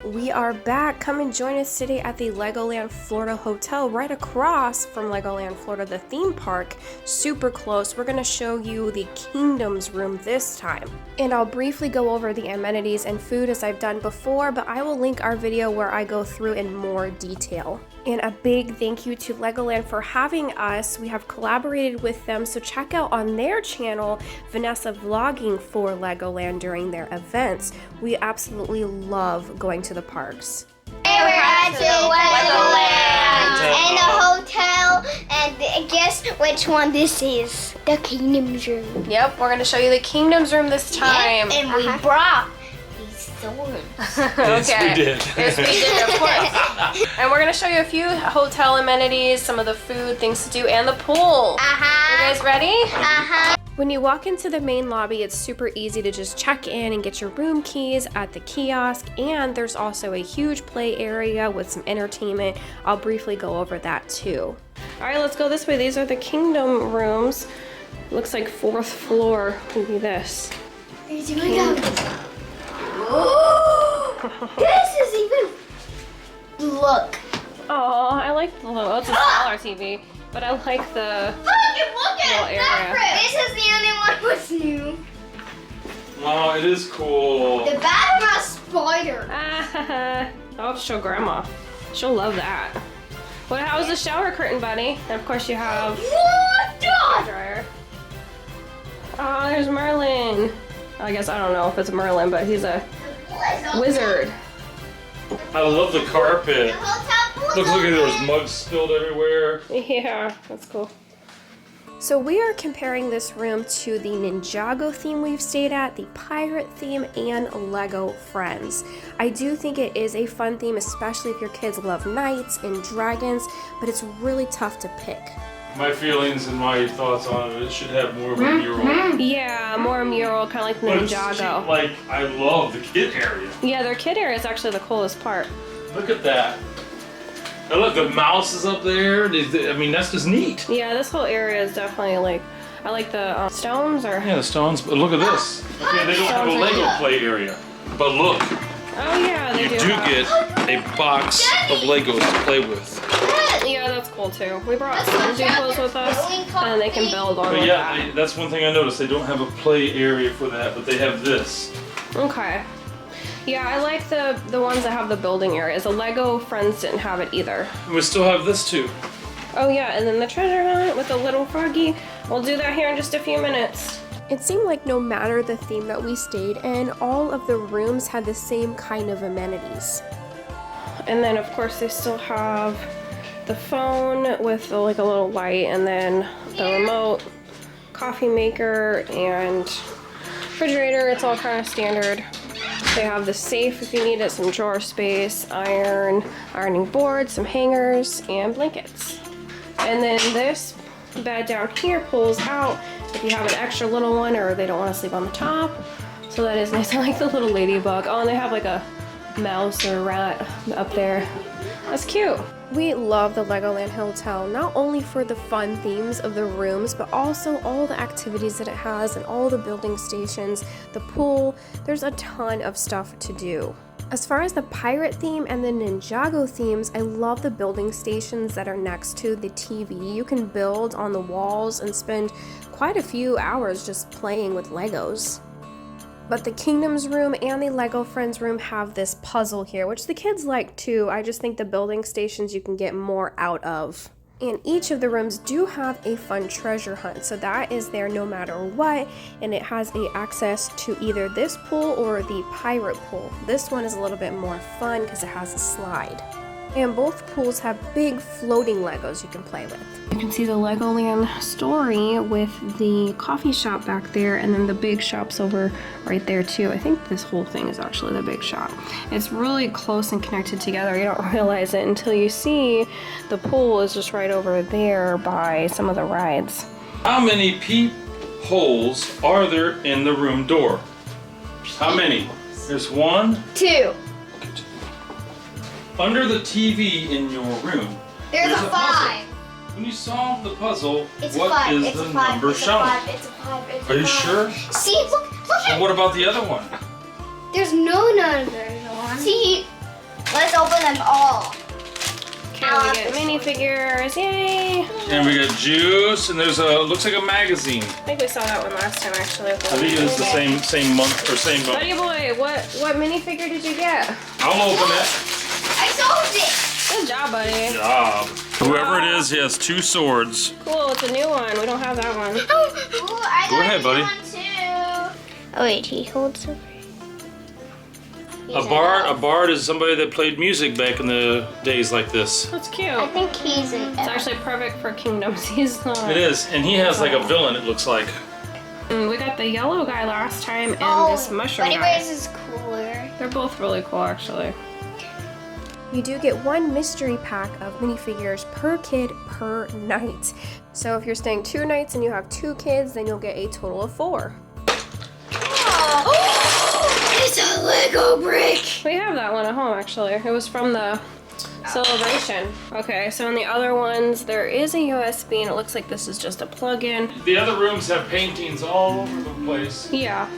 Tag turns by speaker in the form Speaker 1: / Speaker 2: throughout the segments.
Speaker 1: We are back. Come and join us today at the Legoland Florida Hotel right across from Legoland Florida, the theme park. Super close. We're going to show you the Kingdoms room this time. And I'll briefly go over the amenities and food as I've done before, but I will link our video where I go through in more detail. And a big thank you to Legoland for having us. We have collaborated with them, so check out on their channel Vanessa vlogging for Legoland during their events. We absolutely love going to the parks.
Speaker 2: We're at Legoland and the hotel, and guess which one this is? The Kingdoms room.
Speaker 1: Yep, we're going to show you the Kingdoms room this time.
Speaker 2: Yep, and we brought these swords.
Speaker 3: Yes, we did.
Speaker 1: Yes, we did, of course. And we're going to show you a few hotel amenities, some of the food, things to do, and the pool. You guys ready? When you walk into the main lobby, it's super easy to just check in and get your room keys at the kiosk, and there's also a huge play area with some entertainment. I'll briefly go over that too. All right, let's go this way. These are the Kingdom rooms. Looks like 4th floor would be this.
Speaker 2: Here we go. This is even... Look.
Speaker 1: Oh, I like the little, it's a smaller TV, but I like the
Speaker 2: Look
Speaker 1: little
Speaker 2: at
Speaker 1: area.
Speaker 2: this is the only one that's new.
Speaker 3: Wow, it is cool.
Speaker 2: The bathroom has spider.
Speaker 1: I'll have to show Grandma. She'll love that. How's the shower curtain, buddy? And of course you have
Speaker 2: What
Speaker 1: a
Speaker 2: the?
Speaker 1: dryer. Oh, there's Merlin. I guess I don't know if it's Merlin, but he's a wizard.
Speaker 3: I love the carpet. Look at those mugs spilled everywhere.
Speaker 1: Yeah, that's cool. So we are comparing this room to the Ninjago theme we've stayed at, the pirate theme, and Lego Friends. I do think it is a fun theme, especially if your kids love knights and dragons, but it's really tough to pick.
Speaker 3: My feelings and my thoughts on it should have more of a mural.
Speaker 1: Yeah, more mural, kind of like the
Speaker 3: But it's
Speaker 1: Ninjago.
Speaker 3: cheap. Like, I love the kid area.
Speaker 1: Yeah, their kid area is actually the coolest part.
Speaker 3: Look at that. And look, the mouse is up there. I mean, that's just neat.
Speaker 1: Yeah, this whole area is definitely like, I like the stones or...
Speaker 3: Yeah, the stones. But look at this. Okay, they don't have a Lego play area. But look,
Speaker 1: Oh yeah, they
Speaker 3: you
Speaker 1: do
Speaker 3: do
Speaker 1: have-
Speaker 3: get a box of Legos to play with.
Speaker 1: Yeah, that's cool too. We brought some Duplos with us, and they can build on
Speaker 3: But
Speaker 1: with
Speaker 3: yeah, that's one thing I noticed. They don't have a play area for that, but they have this.
Speaker 1: that. Okay. Yeah, I like the ones that have the building areas. The Lego Friends didn't have it either.
Speaker 3: And we still have this too.
Speaker 1: Oh yeah, and then the treasure hunt with the little froggy. We'll do that here in just a few minutes. It seemed like no matter the theme that we stayed in, all of the rooms had the same kind of amenities. And then of course they still have the phone with like a little light, and then the remote, coffee maker, and refrigerator. It's all kind of standard. They have the safe if you need it, some drawer space, ironing board, some hangers, and blankets. And then this bed down here pulls out if you have an extra little one or they don't want to sleep on the top. So that is nice. I like the little ladybug. Oh, and they have like a mouse or rat up there. That's cute. We love the Legoland Hotel, not only for the fun themes of the rooms, but also all the activities that it has and all the building stations, the pool. There's a ton of stuff to do. As far as the pirate theme and the Ninjago themes, I love the building stations that are next to the TV. You can build on the walls and spend quite a few hours just playing with Legos. But the Kingdoms room and the Lego Friends room have this puzzle here, which the kids like too. I just think the building stations you can get more out of. And each of the rooms do have a fun treasure hunt, so that is there no matter what, and it has access to either this pool or the pirate pool. This one is a little bit more fun because it has a slide. And both pools have big floating Legos you can play with. You can see the Legoland Story with the coffee shop back there, and then the big shop's over right there too. I think this whole thing is actually the big shop. It's really close and connected together. You don't realize it until you see the pool is just right over there by some of the rides.
Speaker 3: How many peep holes are there in the room door? How many? There's 1,
Speaker 2: 2.
Speaker 3: Under the TV in your room,
Speaker 2: There's a
Speaker 3: puzzle.
Speaker 2: 5.
Speaker 3: When you solve the puzzle,
Speaker 2: It's a
Speaker 3: what
Speaker 2: 5.
Speaker 3: is
Speaker 2: It's
Speaker 3: the
Speaker 2: a 5.
Speaker 3: number
Speaker 2: It's a
Speaker 3: shown?
Speaker 2: 5. It's a 5. It's a
Speaker 3: Are you
Speaker 2: 5.
Speaker 3: sure?
Speaker 2: See, look
Speaker 3: And
Speaker 2: at.
Speaker 3: what about the other one?
Speaker 2: There's no numbers on. See, Let's open them all.
Speaker 1: Okay, we get minifigures, yay!
Speaker 3: And we got juice, and there's looks like a magazine.
Speaker 1: I think we saw that one last time actually.
Speaker 3: I think it was the same month or same month.
Speaker 1: Buddy boy, what minifigure did you get?
Speaker 3: I'll open it.
Speaker 2: I solved it.
Speaker 1: Good job, buddy.
Speaker 3: Good job. Whoever it is, he has 2 swords.
Speaker 1: Cool, it's a new one. We don't have that one.
Speaker 2: Ooh, I
Speaker 3: Go ahead, buddy.
Speaker 2: One too. Oh wait, he holds it.
Speaker 3: A bard is somebody that played music back in the days like this.
Speaker 1: That's cute.
Speaker 2: I think he's an
Speaker 1: It's actually perfect for Kingdom Season.
Speaker 3: It is, and he has like a villain, it looks like.
Speaker 1: We got the yellow guy last time and this mushroom
Speaker 2: Buddy
Speaker 1: guy.
Speaker 2: Bears is cooler.
Speaker 1: They're both really cool, actually. You do get 1 mystery pack of minifigures per kid per night. So if you're staying 2 nights and you have 2 kids, then you'll get a total of 4.
Speaker 2: Oh, it's a Lego brick.
Speaker 1: We have that one at home, actually. It was from the celebration. Okay, so in the other ones, there is a USB, and it looks like this is just a plug-in.
Speaker 3: The other rooms have paintings all over the place.
Speaker 1: Yeah.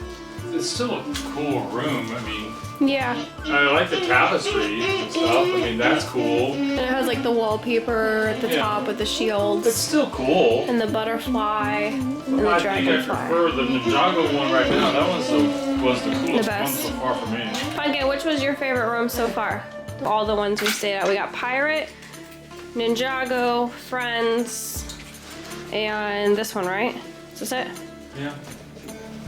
Speaker 3: It's still a cool room. I mean,
Speaker 1: Yeah.
Speaker 3: I like the tapestry and stuff. I mean, that's cool.
Speaker 1: And it has like the wallpaper at the top with the
Speaker 3: It's
Speaker 1: shields.
Speaker 3: still cool.
Speaker 1: And the butterfly and the
Speaker 3: I think I
Speaker 1: dragonfly.
Speaker 3: prefer the Ninjago one right now. That was the coolest
Speaker 1: The
Speaker 3: one
Speaker 1: best.
Speaker 3: so far for me.
Speaker 1: Funke, which was your favorite room so far? All the ones we stayed at. We got Pirate, Ninjago, Friends, and this one, right? Is this it?
Speaker 3: Yeah.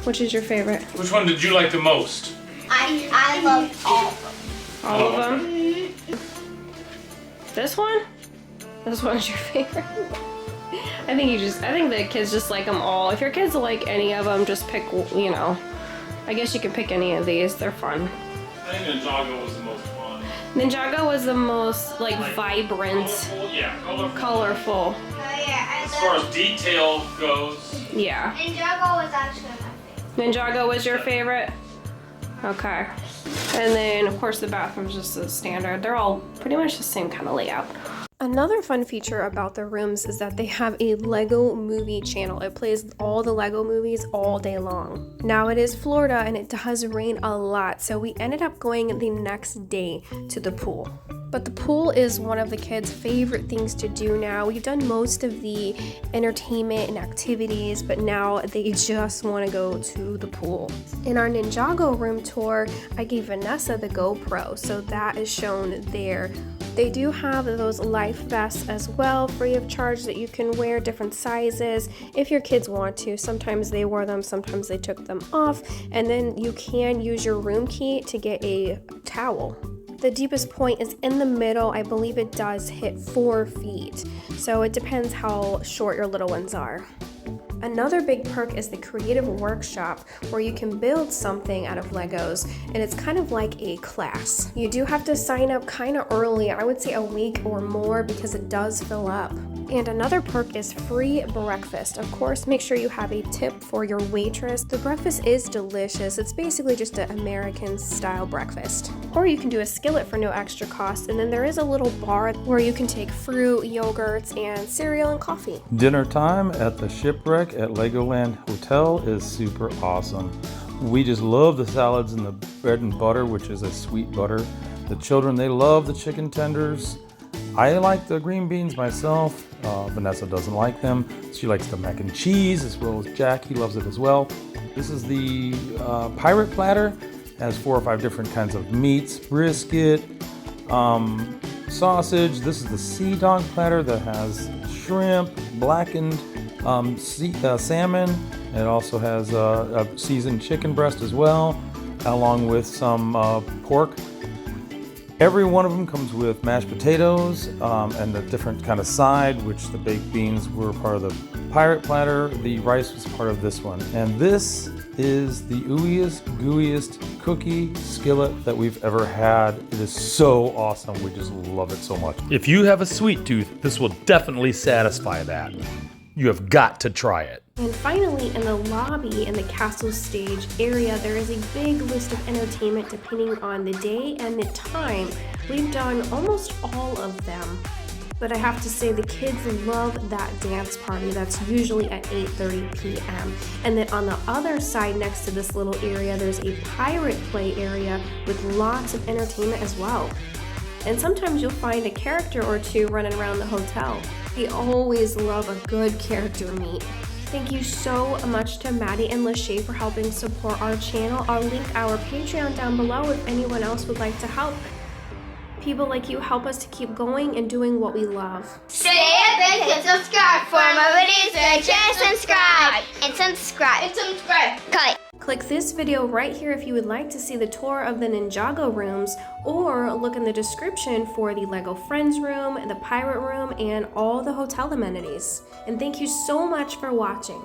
Speaker 1: Which is your favorite?
Speaker 3: Which one did you like the most?
Speaker 2: I love all of them.
Speaker 1: All of them? This one? This one's your favorite? I think the kids just like them all. If your kids like any of them, just pick, you know. I guess you can pick any of these. They're fun.
Speaker 3: I think Ninjago was the most fun.
Speaker 1: Ninjago was the most, like vibrant,
Speaker 3: Colorful? Yeah, colorful.
Speaker 1: colorful.
Speaker 2: Oh yeah,
Speaker 3: As far as detail goes.
Speaker 1: Yeah.
Speaker 2: Ninjago was actually my favorite.
Speaker 1: Ninjago was your favorite? Okay. And then, of course, the bathroom's just the standard. They're all pretty much the same kind of layout. Another fun feature about the rooms is that they have a Lego movie channel. It plays all the Lego movies all day long. Now it is Florida and it does rain a lot, so we ended up going the next day to the pool. But the pool is one of the kids' favorite things to do now. We've done most of the entertainment and activities, but now they just want to go to the pool. In our Ninjago room tour, I gave Vanessa the GoPro, so that is shown there. They do have those life vests as well, free of charge, that you can wear different sizes if your kids want to. Sometimes they wore them, sometimes they took them off, and then you can use your room key to get a towel. The deepest point is in the middle. I believe it does hit 4 feet, so it depends how short your little ones are. Another big perk is the creative workshop, where you can build something out of Legos, and it's kind of like a class. You do have to sign up kind of early, I would say a week or more, because it does fill up. And another perk is free breakfast. Of course, make sure you have a tip for your waitress. The breakfast is delicious. It's basically just an American style breakfast. Or you can do a skillet for no extra cost, and then there is a little bar where you can take fruit, yogurts, and cereal and coffee.
Speaker 4: Dinner time at the Shipwreck at Legoland Hotel is super awesome. We just love the salads and the bread and butter, which is a sweet butter. The children, they love the chicken tenders. I like the green beans myself. Vanessa doesn't like them. She likes the mac and cheese, as well as Jack. He loves it as well. This is the pirate platter. It has 4 or 5 different kinds of meats, brisket, sausage. This is the sea dog platter that has shrimp, blackened salmon. It also has a seasoned chicken breast as well, along with some pork. Every one of them comes with mashed potatoes and a different kind of side, which the baked beans were part of the pirate platter. The rice was part of this one. And this is the ooeyest, gooeyest cookie skillet that we've ever had. It is so awesome. We just love it so much.
Speaker 5: If you have a sweet tooth, this will definitely satisfy that. You have got to try it.
Speaker 1: And finally, in the lobby in the castle stage area, there is a big list of entertainment depending on the day and the time. We've done almost all of them. But I have to say, the kids love that dance party that's usually at 8:30 p.m. And then on the other side, next to this little area, there's a pirate play area with lots of entertainment as well. and sometimes you'll find a character or two running around the hotel. I always love a good character meet. Thank you so much to Maddie and Lachey for helping support our channel. I'll link our Patreon down below if anyone else would like to help. People like you help us to keep going and doing what we love.
Speaker 2: Stay epic and subscribe for more videos. Subscribe and subscribe and subscribe. Cut.
Speaker 1: Click this video right here if you would like to see the tour of the Ninjago rooms, or look in the description for the Lego Friends room, the Pirate room, and all the hotel amenities. And thank you so much for watching.